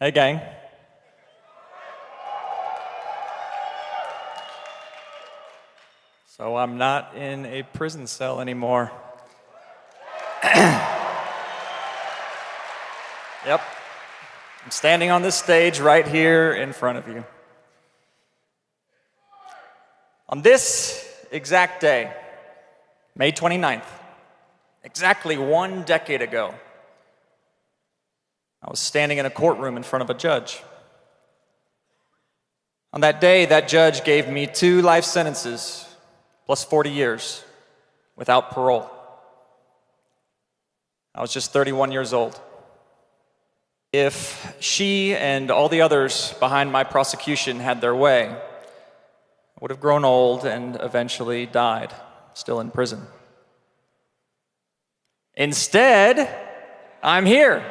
Hey, gang. So I'm not in a prison cell anymore. Yep. I'm standing on this stage right here in front of you. On this exact day, May 29th, exactly 1 decade ago, I was standing in a courtroom in front of a judge. On that day, that judge gave me 2 life sentences plus 40 years without parole. I was just 31 years old. If she and all the others behind my prosecution had their way, I would have grown old and eventually died, still in prison. Instead, I'm here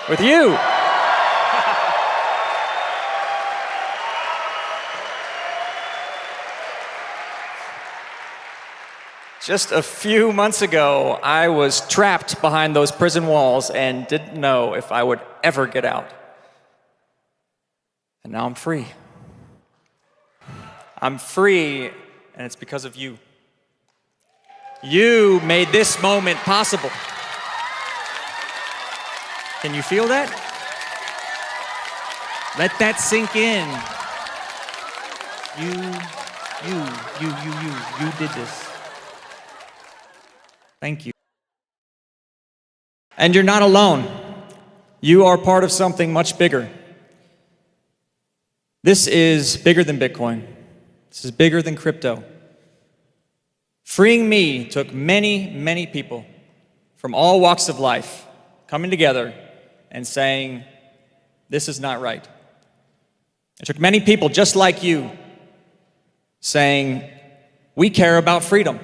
with you. Just a few months ago, I was trapped behind those prison walls and didn't know if I would ever get out. And now I'm free. I'm free, and it's because of you. You made this moment possible. Can you feel that? Let that sink in. You did this. Thank you. And you're not alone. You are part of something much bigger. This is bigger than Bitcoin. This is bigger than crypto. Freeing me took many, many people from all walks of life coming together and saying, this is not right. It took many people just like you saying, we care about freedom.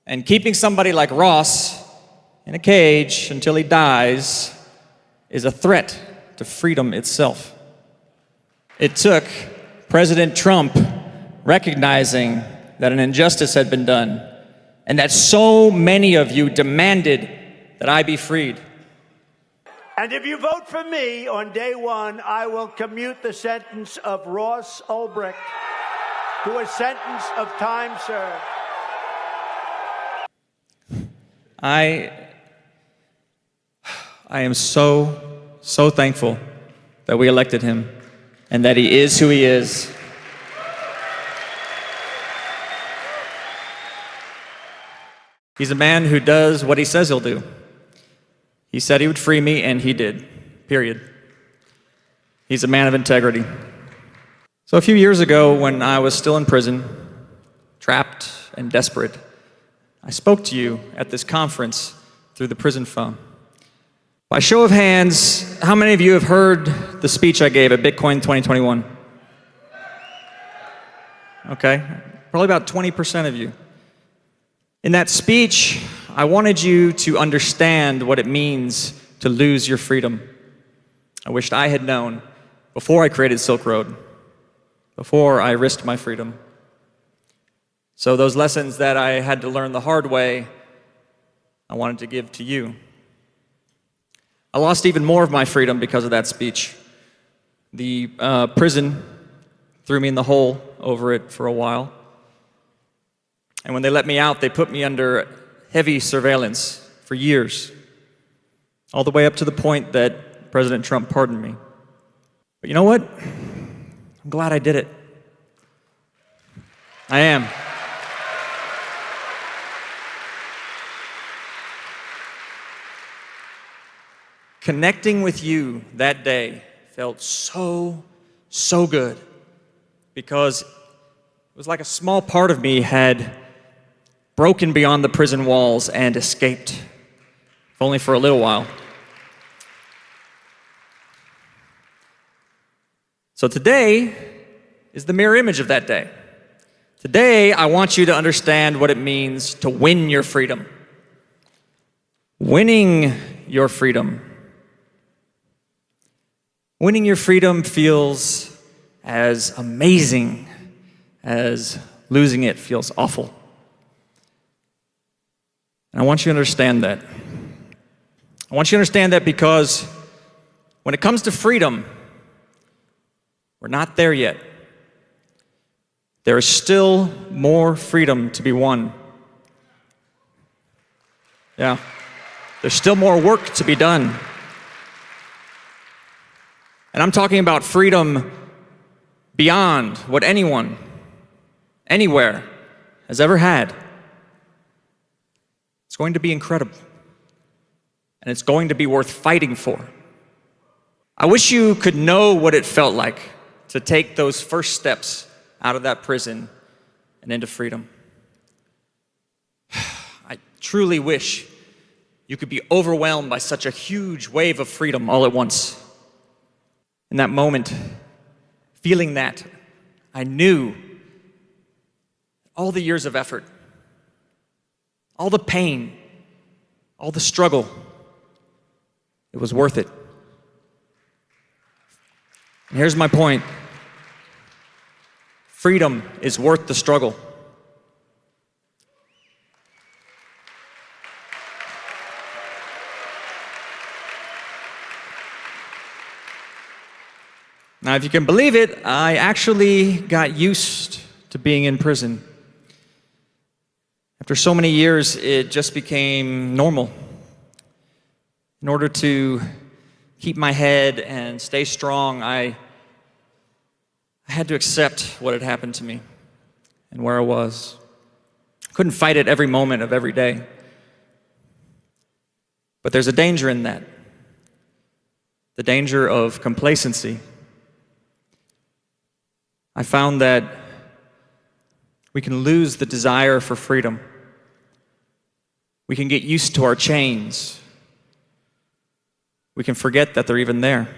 And keeping somebody like Ross in a cage until he dies is a threat to freedom itself. It took President Trump recognizing that an injustice had been done and that so many of you demanded that I be freed. And if you vote for me on day 1, I will commute the sentence of Ross Ulbricht to a sentence of time served. I am so thankful that we elected him and that he is who he is. He's a man who does what he says he'll do. He said he would free me, and he did, period. He's a man of integrity. So a few years ago, when I was still in prison, trapped and desperate, I spoke to you at this conference through the prison phone. By show of hands, how many of you have heard the speech I gave at Bitcoin 2021? Okay, probably about 20% of you. In that speech, I wanted you to understand what it means to lose your freedom. I wished I had known before I created Silk Road, before I risked my freedom. So those lessons that I had to learn the hard way, I wanted to give to you. I lost even more of my freedom because of that speech. The prison threw me in the hole over it for a while. And when they let me out, they put me under heavy surveillance for years, all the way up to the point that President Trump pardoned me. But you know what? I'm glad I did it. I am. Connecting with you that day felt so good, because it was like a small part of me had broken beyond the prison walls and escaped, if only for a little while. So today is the mirror image of that day. Today, I want you to understand what it means to win your freedom. Winning your freedom. Winning your freedom feels as amazing as losing it feels awful. And I want you to understand that. I want you to understand that because When it comes to freedom, we're not there yet. There is still more freedom to be won. Yeah, there's still more work to be done. And I'm talking about freedom beyond what anyone, anywhere, has ever had. It's going to be incredible. And it's going to be worth fighting for. I wish you could know what it felt like to take those first steps out of that prison and into freedom. I truly wish you could be overwhelmed by such a huge wave of freedom all at once. In that moment, feeling that, I knew all the years of effort, all the pain, all the struggle, it was worth it. And here's my point. Freedom is worth the struggle. Now, if you can believe it, I actually got used to being in prison. After so many years, it just became normal. In order to keep my head and stay strong, I had to accept what had happened to me and where I was. I couldn't fight it every moment of every day. But there's a danger in that. The danger of complacency. I found that we can lose the desire for freedom. We can get used to our chains. We can forget that they're even there.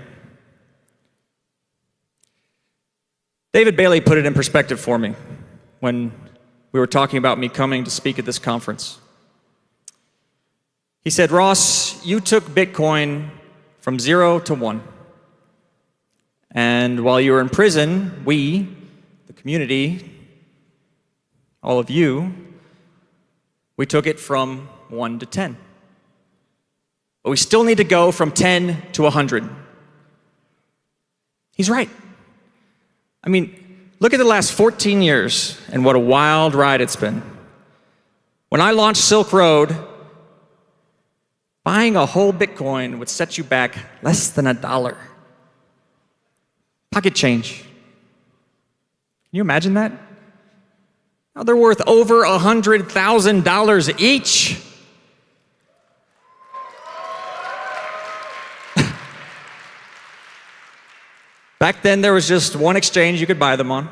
David Bailey put it in perspective for me when we were talking about me coming to speak at this conference. He said, Ross, you took Bitcoin from 0 to 1. And while you were in prison, we, the community, all of you, we took it from 1 to 10. But we still need to go from 10 to 100. He's right. I mean, look at the last 14 years and what a wild ride it's been. When I launched Silk Road, buying a whole Bitcoin would set you back less than $1. Pocket change. Can you imagine that? Now they're worth over $100,000 each. Back then, there was just one exchange you could buy them on,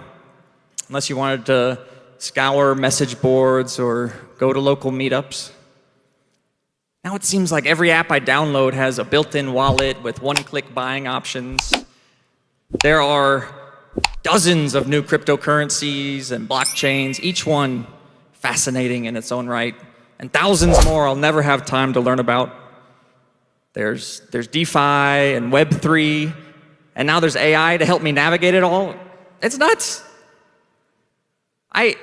unless you wanted to scour message boards or go to local meetups. Now it seems like every app I download has a built-in wallet with one-click buying options. There are dozens of new cryptocurrencies and blockchains, each one fascinating in its own right, and thousands more I'll never have time to learn about. There's DeFi and Web3, and now there's AI to help me navigate it all. It's nuts. I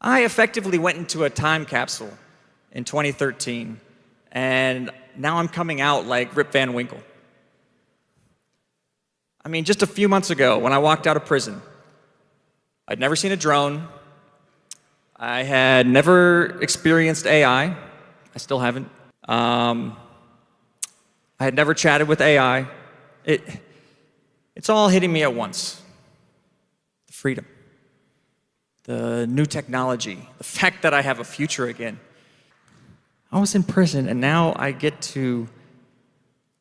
effectively went into a time capsule in 2013, and now I'm coming out like Rip Van Winkle. I mean, just a few months ago, when I walked out of prison, I'd never seen a drone. I had never experienced AI. I still haven't. I had never chatted with AI. It's all hitting me at once. The freedom, the new technology, the fact that I have a future again. I was in prison, and now I get to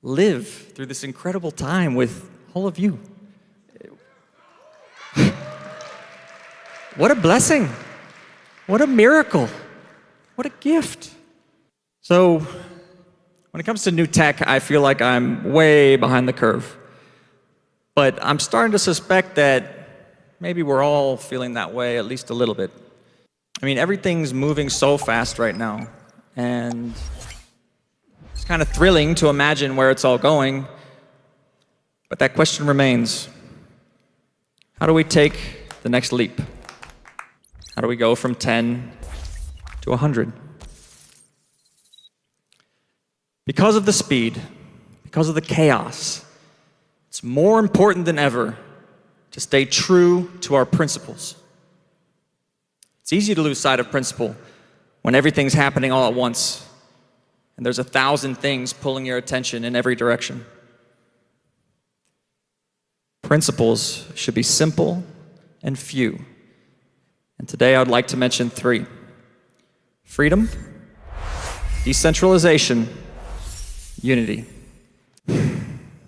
live through this incredible time with all of you. What a blessing. What a miracle. What a gift. So, when it comes to new tech, I feel like I'm way behind the curve. But I'm starting to suspect that maybe we're all feeling that way, at least a little bit. I mean, everything's moving so fast right now, and it's kind of thrilling to imagine where it's all going. But that question remains. How do we take the next leap? How do we go from 10 to 100? Because of the speed, because of the chaos, it's more important than ever to stay true to our principles. It's easy to lose sight of principle when everything's happening all at once and there's 1,000 things pulling your attention in every direction. Principles should be simple and few. And today I'd like to mention 3. Freedom, decentralization, unity.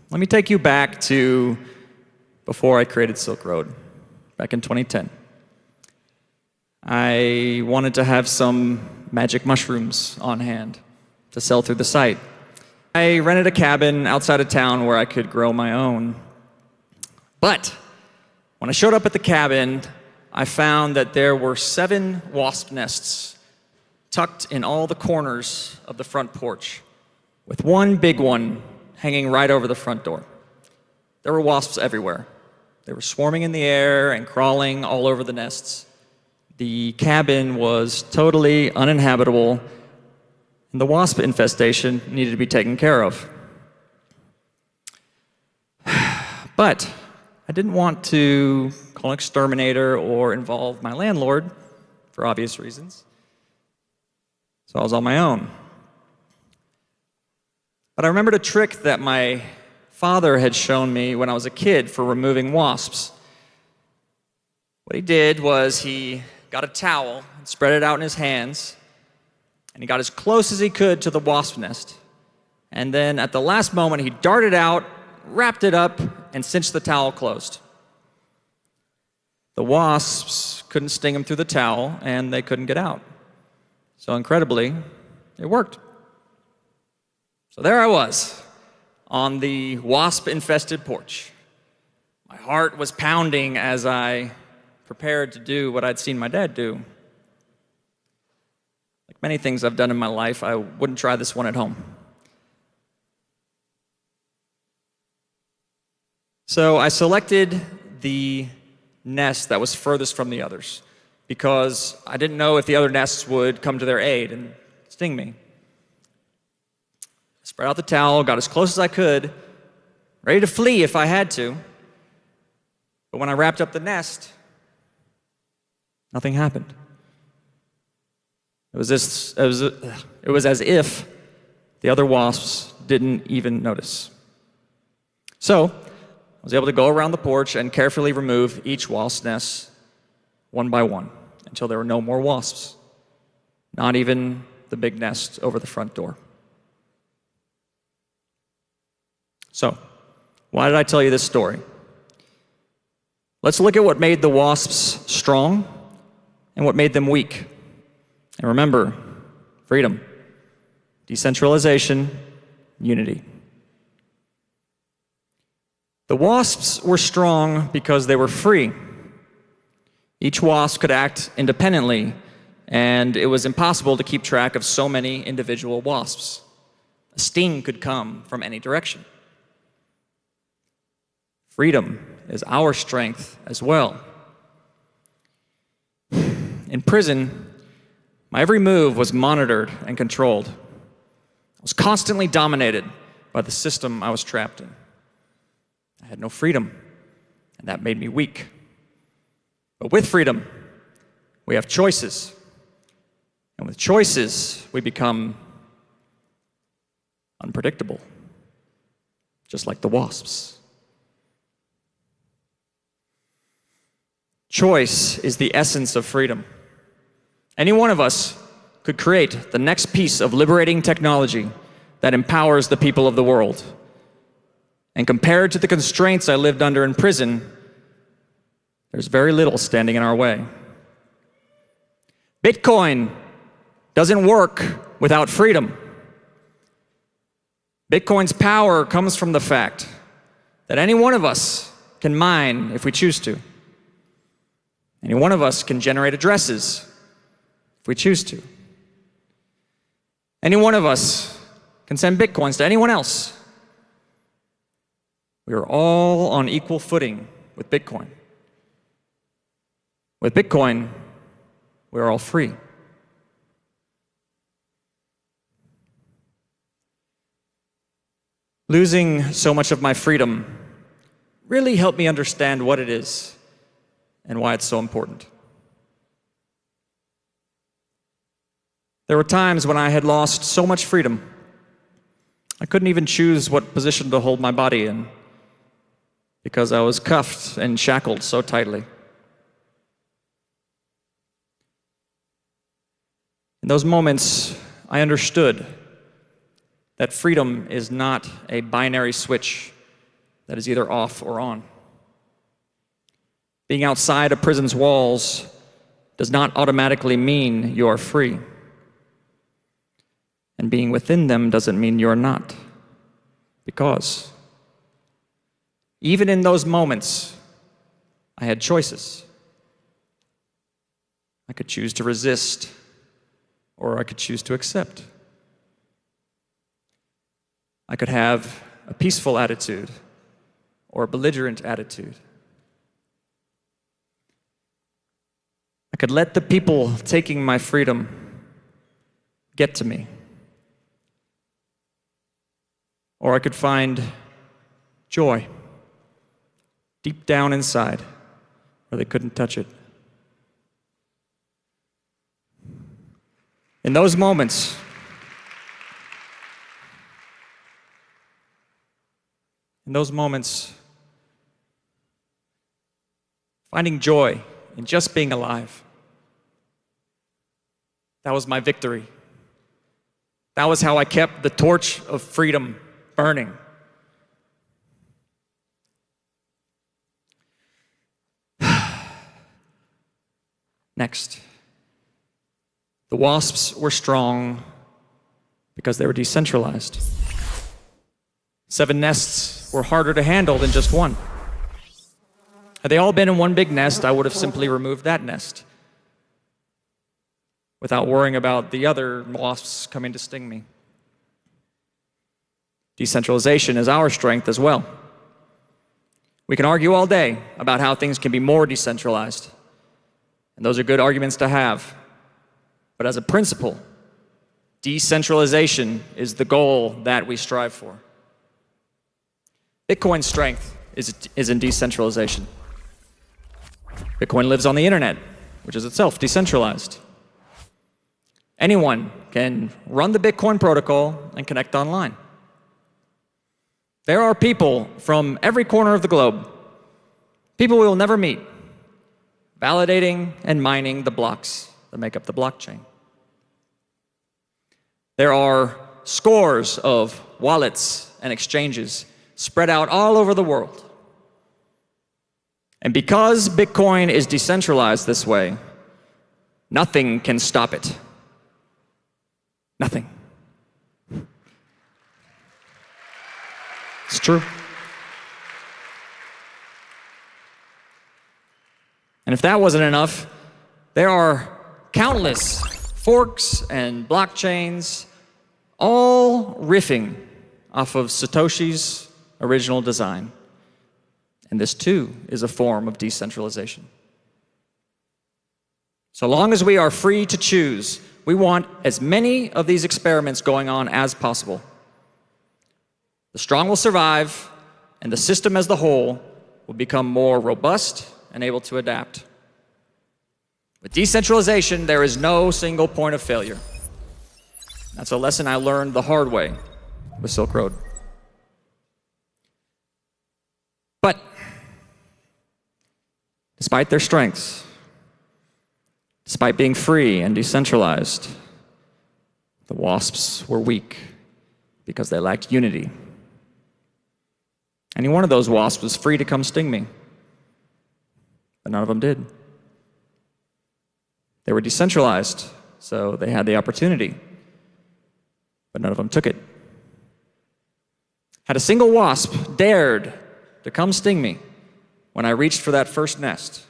Let me take you back to before I created Silk Road, back in 2010. I wanted to have some magic mushrooms on hand to sell through the site. I rented a cabin outside of town where I could grow my own. But when I showed up at the cabin, I found that there were 7 wasp nests tucked in all the corners of the front porch, with one big one hanging right over the front door. There were wasps everywhere. They were swarming in the air and crawling all over the nests. The cabin was totally uninhabitable, and the wasp infestation needed to be taken care of. But I didn't want to call an exterminator or involve my landlord, for obvious reasons. So I was on my own. But I remembered a trick that my father had shown me when I was a kid for removing wasps. What he did was he got a towel and spread it out in his hands, and he got as close as he could to the wasp nest. And then at the last moment, he darted out, wrapped it up, and cinched the towel closed. The wasps couldn't sting him through the towel, and they couldn't get out. So incredibly, it worked. So there I was, on the wasp-infested porch. My heart was pounding as I prepared to do what I'd seen my dad do. Like many things I've done in my life, I wouldn't try this one at home. So I selected the nest that was furthest from the others because I didn't know if the other nests would come to their aid and sting me. I spread out the towel, got as close as I could, ready to flee if I had to. But when I wrapped up the nest, nothing happened. It was as if the other wasps didn't even notice. So I was able to go around the porch and carefully remove each wasp nest one by one until there were no more wasps, not even the big nest over the front door. So, why did I tell you this story? Let's look at what made the wasps strong and what made them weak. And remember, freedom, decentralization, unity. The wasps were strong because they were free. Each wasp could act independently, and it was impossible to keep track of so many individual wasps. A sting could come from any direction. Freedom is our strength as well. In prison, my every move was monitored and controlled. I was constantly dominated by the system I was trapped in. I had no freedom, and that made me weak. But with freedom, we have choices. And with choices, we become unpredictable, just like the wasps. Choice is the essence of freedom. Any one of us could create the next piece of liberating technology that empowers the people of the world. And compared to the constraints I lived under in prison, there's very little standing in our way. Bitcoin doesn't work without freedom. Bitcoin's power comes from the fact that any one of us can mine if we choose to. Any one of us can generate addresses if we choose to. Any one of us can send Bitcoins to anyone else. We are all on equal footing with Bitcoin. With Bitcoin, we are all free. Losing so much of my freedom really helped me understand what it is and why it's so important. There were times when I had lost so much freedom, I couldn't even choose what position to hold my body in because I was cuffed and shackled so tightly. In those moments, I understood that freedom is not a binary switch that is either off or on. Being outside a prison's walls does not automatically mean you are free. And being within them doesn't mean you're not. Because even in those moments, I had choices. I could choose to resist, or I could choose to accept. I could have a peaceful attitude or a belligerent attitude. I could let the people taking my freedom get to me. Or I could find joy deep down inside where they couldn't touch it. In those moments, finding joy in just being alive, that was my victory. That was how I kept the torch of freedom burning. Next, the wasps were strong because they were decentralized. 7 nests were harder to handle than just one. Had they all been in one big nest, I would have simply removed that nest without worrying about the other wasps coming to sting me. Decentralization is our strength as well. We can argue all day about how things can be more decentralized, and those are good arguments to have. But as a principle, decentralization is the goal that we strive for. Bitcoin's strength is in decentralization. Bitcoin lives on the internet, which is itself decentralized. Anyone can run the Bitcoin protocol and connect online. There are people from every corner of the globe, people we will never meet, validating and mining the blocks that make up the blockchain. There are scores of wallets and exchanges spread out all over the world. And because Bitcoin is decentralized this way, nothing can stop it. Nothing. It's true. And if that wasn't enough, there are countless forks and blockchains all riffing off of Satoshi's original design. And this too is a form of decentralization. So long as we are free to choose, we want as many of these experiments going on as possible. The strong will survive, and the system as the whole will become more robust and able to adapt. With decentralization, there is no single point of failure. That's a lesson I learned the hard way with Silk Road. But despite their strengths, despite being free and decentralized, the wasps were weak because they lacked unity. Any one of those wasps was free to come sting me, but none of them did. They were decentralized, so they had the opportunity, but none of them took it. Had a single wasp dared to come sting me when I reached for that first nest,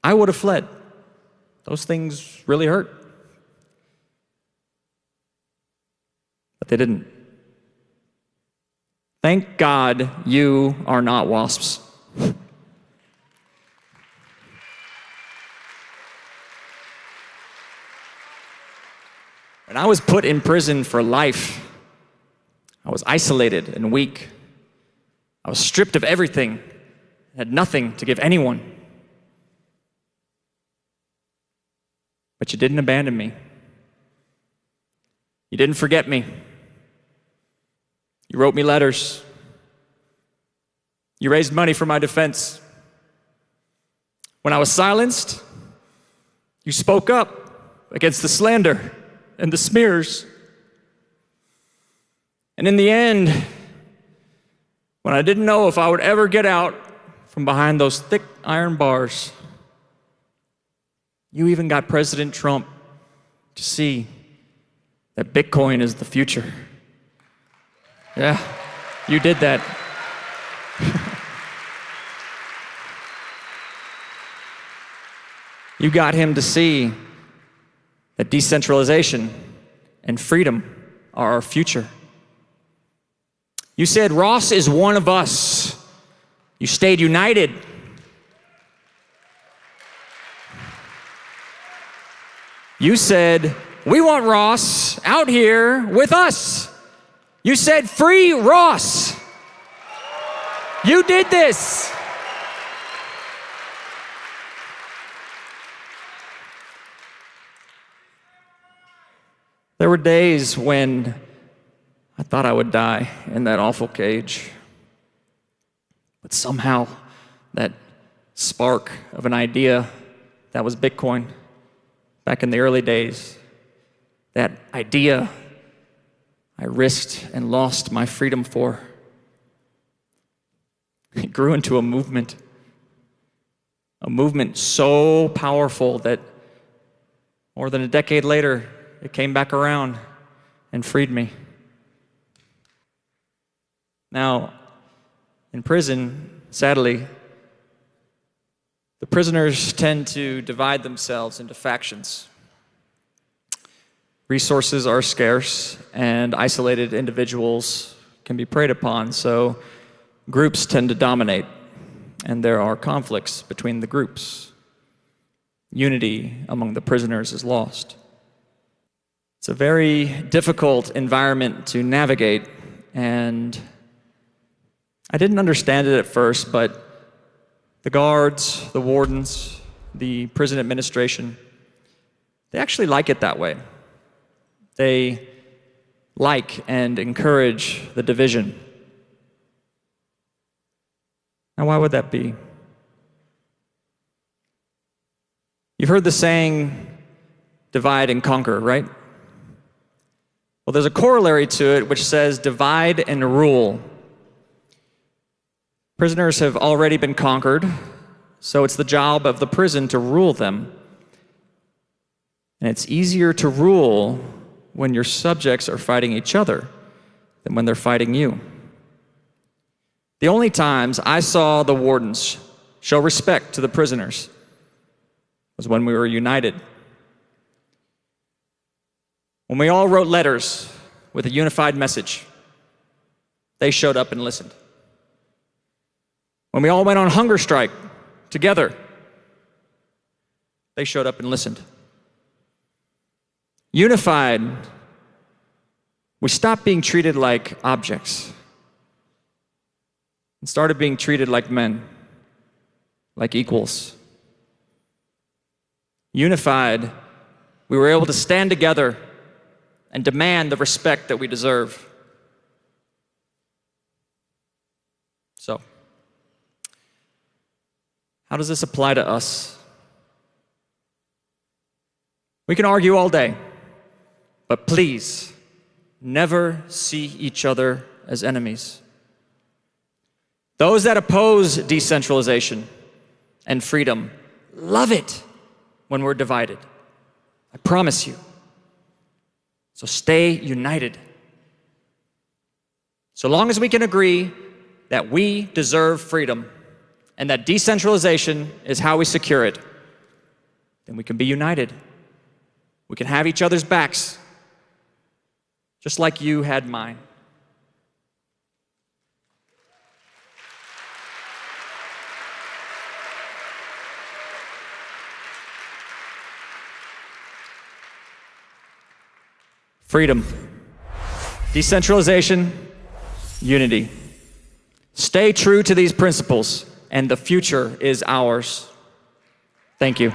I would have fled. Those things really hurt. But they didn't. Thank God you are not wasps. When I was put in prison for life, I was isolated and weak. I was stripped of everything, had nothing to give anyone. But you didn't abandon me. You didn't forget me. You wrote me letters. You raised money for my defense. When I was silenced, you spoke up against the slander and the smears. And in the end, when I didn't know if I would ever get out from behind those thick iron bars, you even got President Trump to see that Bitcoin is the future. Yeah, you did that. You got him to see that decentralization and freedom are our future. You said, Ross is one of us. You stayed united. You said, we want Ross out here with us. You said, free Ross. You did this. There were days when I thought I would die in that awful cage. But somehow, that spark of an idea that was Bitcoin back in the early days, that idea I risked and lost my freedom for, it grew into a movement so powerful that more than a decade later, it came back around and freed me. Now, in prison, sadly, the prisoners tend to divide themselves into factions. Resources are scarce, and isolated individuals can be preyed upon, so groups tend to dominate, and there are conflicts between the groups. Unity among the prisoners is lost. It's a very difficult environment to navigate, and I didn't understand it at first, but the guards, the wardens, the prison administration, they actually like it that way. They like and encourage the division. Now, why would that be? You've heard the saying, divide and conquer, right? Well, there's a corollary to it which says divide and rule. Prisoners have already been conquered, so it's the job of the prison to rule them. And it's easier to rule when your subjects are fighting each other than when they're fighting you. The only times I saw the wardens show respect to the prisoners was when we were united. When we all wrote letters with a unified message, they showed up and listened. When we all went on hunger strike together, they showed up and listened. Unified, we stopped being treated like objects and started being treated like men, like equals. Unified, we were able to stand together and demand the respect that we deserve. So, how does this apply to us? We can argue all day, but please, never see each other as enemies. Those that oppose decentralization and freedom love it when we're divided. I promise you. So stay united. So long as we can agree that we deserve freedom and that decentralization is how we secure it, then we can be united. We can have each other's backs, just like you had mine. Freedom, decentralization, unity. Stay true to these principles, and the future is ours. Thank you.